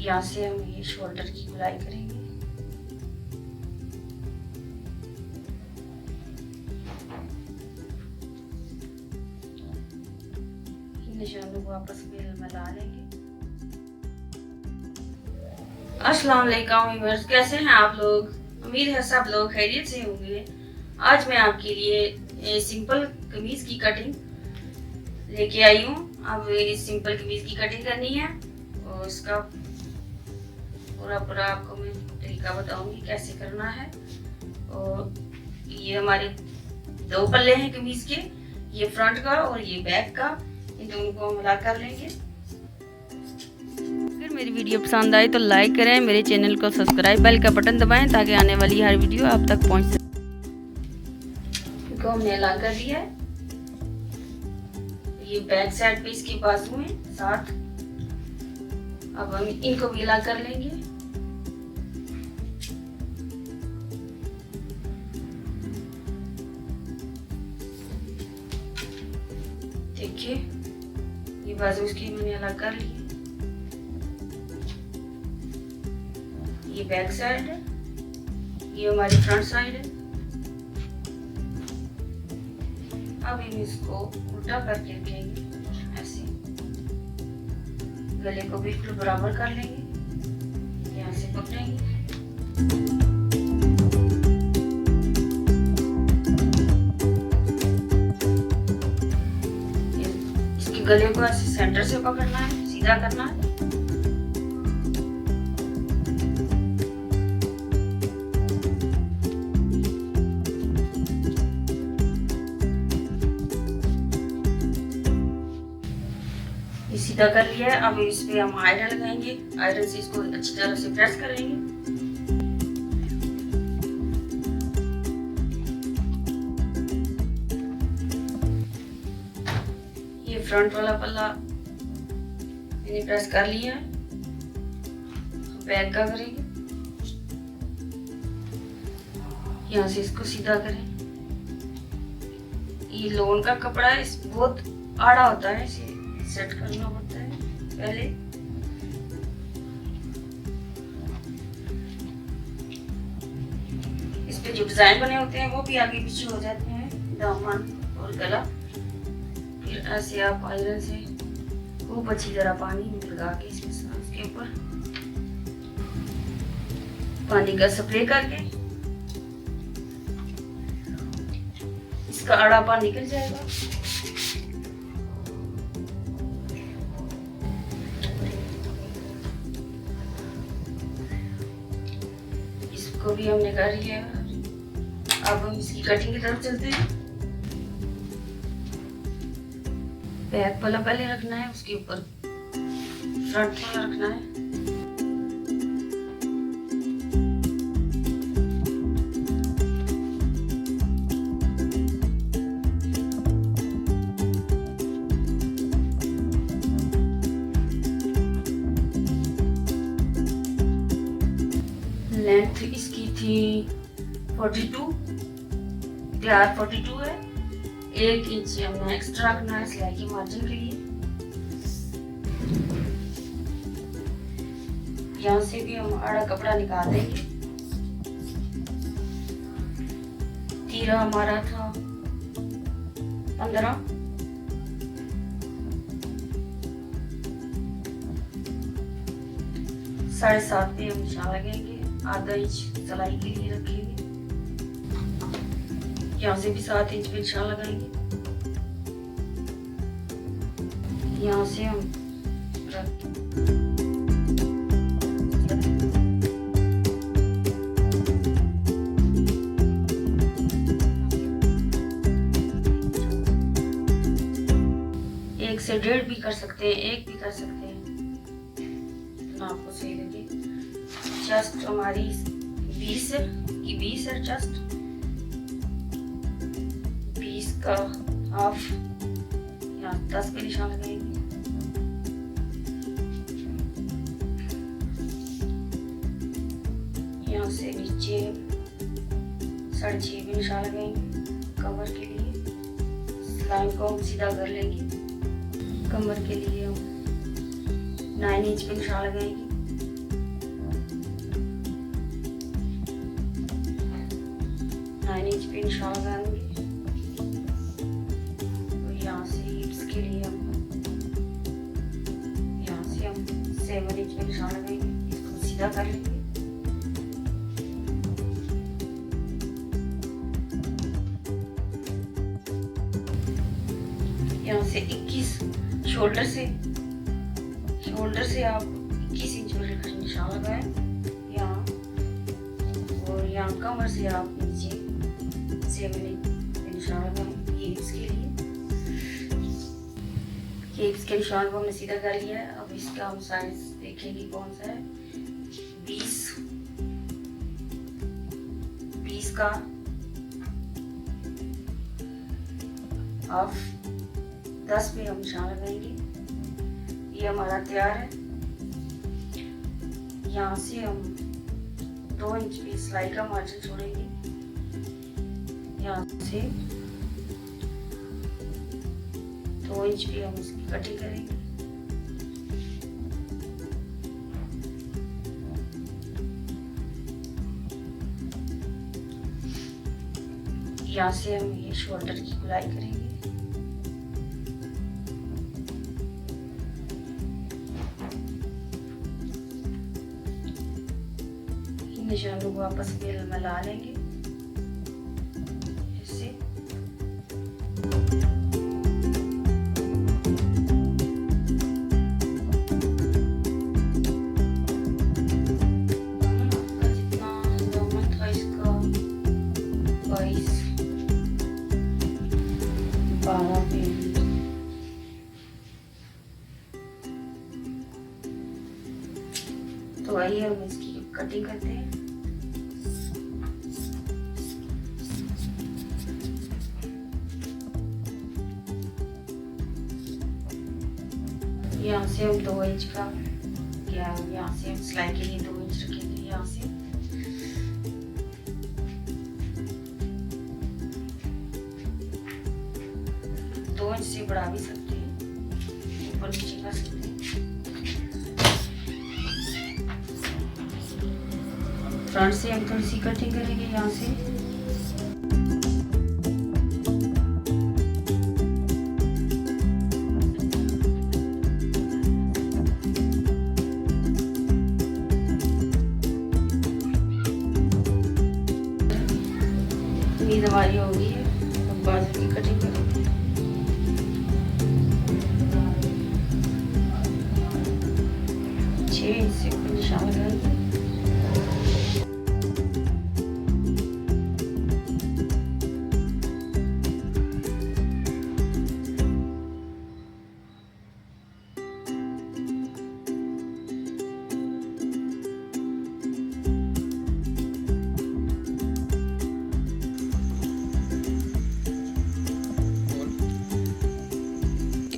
यहाँ से हम ये शोल्डर की गुलाई करेंगे। निशानों को आपस में मिला लेंगे। अस्सलाम वालेकुम व्यूअर्स, कैसे हैं आप लोग? उम्मीद है सब लोग खैरियत से होंगे। आज मैं आपके लिए सिंपल कमीज की कटिंग लेके आई हूँ। अब इस सिंपल कमीज की कटिंग करनी है और उसका पूरा आपको मैं तरीका बताऊंगी कैसे करना है। और ये हमारे दो पल्ले हैं कमीज के, ये फ्रंट का और ये बैक का, इन दोनों को मिला कर लेंगे। अगर मेरी वीडियो पसंद आए तो लाइक करें, मेरे चैनल को सब्सक्राइब, बेल का बटन दबाएं ताकि आने वाली हर वीडियो आप तक पहुंच सके। इनको हमने ला कर दिया है। ये बैक साइड पे इसके बाजू में साथ, अब हम इनको भी ला कर लेंगे। देखिए ये बाजू इसकी मैंने अलग कर ली है। ये बैक साइड है, ये हमारी फ्रंट साइड है। अब हम इसको उल्टा करके रखेंगे, ऐसे गले को बिल्कुल बराबर कर लेंगे, यहाँ से पकड़ेंगे। इसके गले को ऐसे सेंटर से पकड़ना है, सीधा करना है। सीधा कर लिया है। अब इस पे हम आयरन लगाएंगे। आयरन से इसको अच्छी तरह से प्रेस करेंगे। ये फ्रंट वाला पल्ला मैंने प्रेस कर लिया है। बैक का करेंगे, यहाँ से इसको सीधा करें। ये लोन का कपड़ा है, इस बहुत आड़ा होता है, इसे सेट करना पड़ता है पहले। इस पे जो डिजाइन बने होते हैं वो भी आगे पीछे हो जाते हैं, दामन और गला। फिर ऐसे आप आयरन से खूब अच्छी तरह पानी लगा के इसके ऊपर पानी का स्प्रे करके इसका आड़ापन निकल जाएगा। को भी हमने कर लिया। अब हम इसकी कटिंग की तरफ चलते हैं। बैक वाला पहले रखना है, उसके ऊपर फ्रंट वाला रखना है। लेंथ इसकी थी 42, तैयार 42 है। 1 इंच हमने एक्स्ट्रा रखना है सिलाई की मार्जिन के लिए। यहाँ से भी हम आड़ा कपड़ा निकाल देंगे। तीरा हमारा था 15, साढ़े 7 पे हम निशान लगाएंगे। आधा इंच सिलाई के लिए रखेंगे, यहाँ से भी 7 इंच पे निशान लगाएंगे। यहाँ से हम एक से 1.5 भी कर सकते हैं, 1 भी कर सकते हैं, तो आपको सही लगे। चेस्ट हमारी 20 है चेस्ट, 20 का हाफ, यहाँ 10 पे निशान लगाएंगे। यहाँ से नीचे 6.5 पे निशान लगाएंगे कमर के लिए। लाइन को हम सीधा कर लेंगे। कमर के लिए हम 9 इंच पे निशान लगाएंगे। 9 इंच पे निशान लगाएंगे। और यहाँ से हिप्स के लिए हम 7 इंच पे निशान लगाएंगे, इसको सीधा कर लेंगे। यहाँ से 21 शोल्डर से आप 21 इंच पर निशान लगाएं यहाँ, और यहाँ कमर से आप नीचे 7 इंच पे निशान लगाएं। ये हिप्स के लिए, ये हिप्स के निशान को हमने सीधा कर लिया है। अब इसका हम साइज देखेंगे कौन सा है। 20 का हाफ 10 पे हम निशान लगाएंगे। ये हमारा तैयार है। यहाँ से हम 2 इंच पे सिलाई का मार्जिन छोड़ेंगे। यहाँ से 2 इंच पे हम इसकी कटिंग करेंगे। यहाँ से हम ये शोल्डर की गुलाई करेंगे। निशानों को आपस में मिला लेंगे ऐसे। जितना दामन था इसका 22 12 पे, तो आइए हम इसकी कटिंग करते हैं। यहाँ से हम 2 इंच का, यहाँ से हम सिलाई के लिए 2 इंच रखेंगे। यहाँ से दो इंच से बढ़ा भी सकते हैं, ऊपर नीचे कर सकते हैं। फ्रंट से हम थोड़ी सी कटिंग करेंगे यहाँ से। कमीज हमारी हो गई है। अब बाजू की कटिंग करेंगे। छह इंच से निशान लगाएंगे।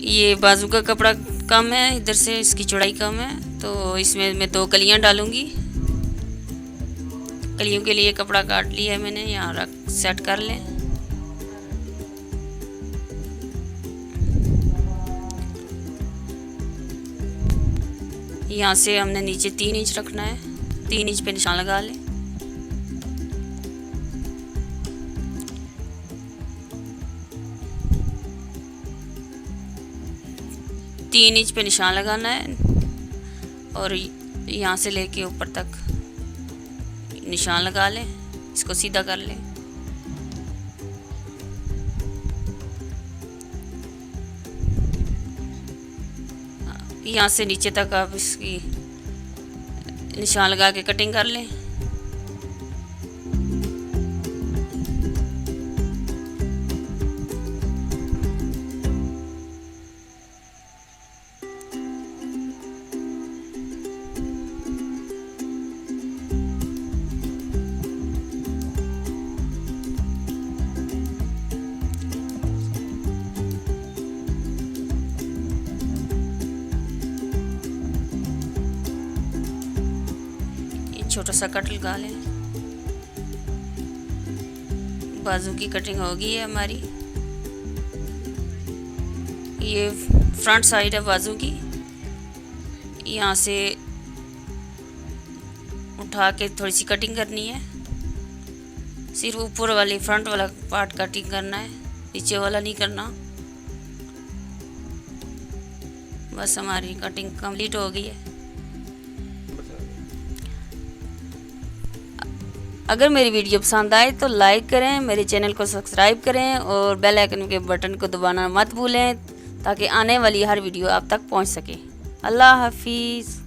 ये बाजू का कपड़ा कम है, इधर से इसकी चौड़ाई कम है, तो इसमें मैं 2 कलियां डालूंगी। कलियों के लिए कपड़ा काट लिया है मैंने, यहाँ रख सेट कर लें। यहाँ से हमने नीचे 3 इंच रखना है, 3 इंच पे निशान लगा लें। तीन इंच पे निशान लगाना है और यहाँ से लेके ऊपर तक निशान लगा लें। इसको सीधा कर लें। यहाँ से नीचे तक आप इसकी निशान लगा के कटिंग कर लें। छोटा सा कट लगा लें। बाजू की कटिंग हो गई है हमारी। ये फ्रंट साइड है बाजू की। यहाँ से उठा के थोड़ी सी कटिंग करनी है। सिर्फ ऊपर वाली फ्रंट वाला पार्ट कटिंग करना है, पीछे वाला नहीं करना। बस हमारी कटिंग कंप्लीट हो गई है। अगर मेरी वीडियो पसंद आए तो लाइक करें, मेरे चैनल को सब्सक्राइब करें और बेल आइकन के बटन को दबाना मत भूलें ताकि आने वाली हर वीडियो आप तक पहुंच सके। अल्लाह हाफिज़।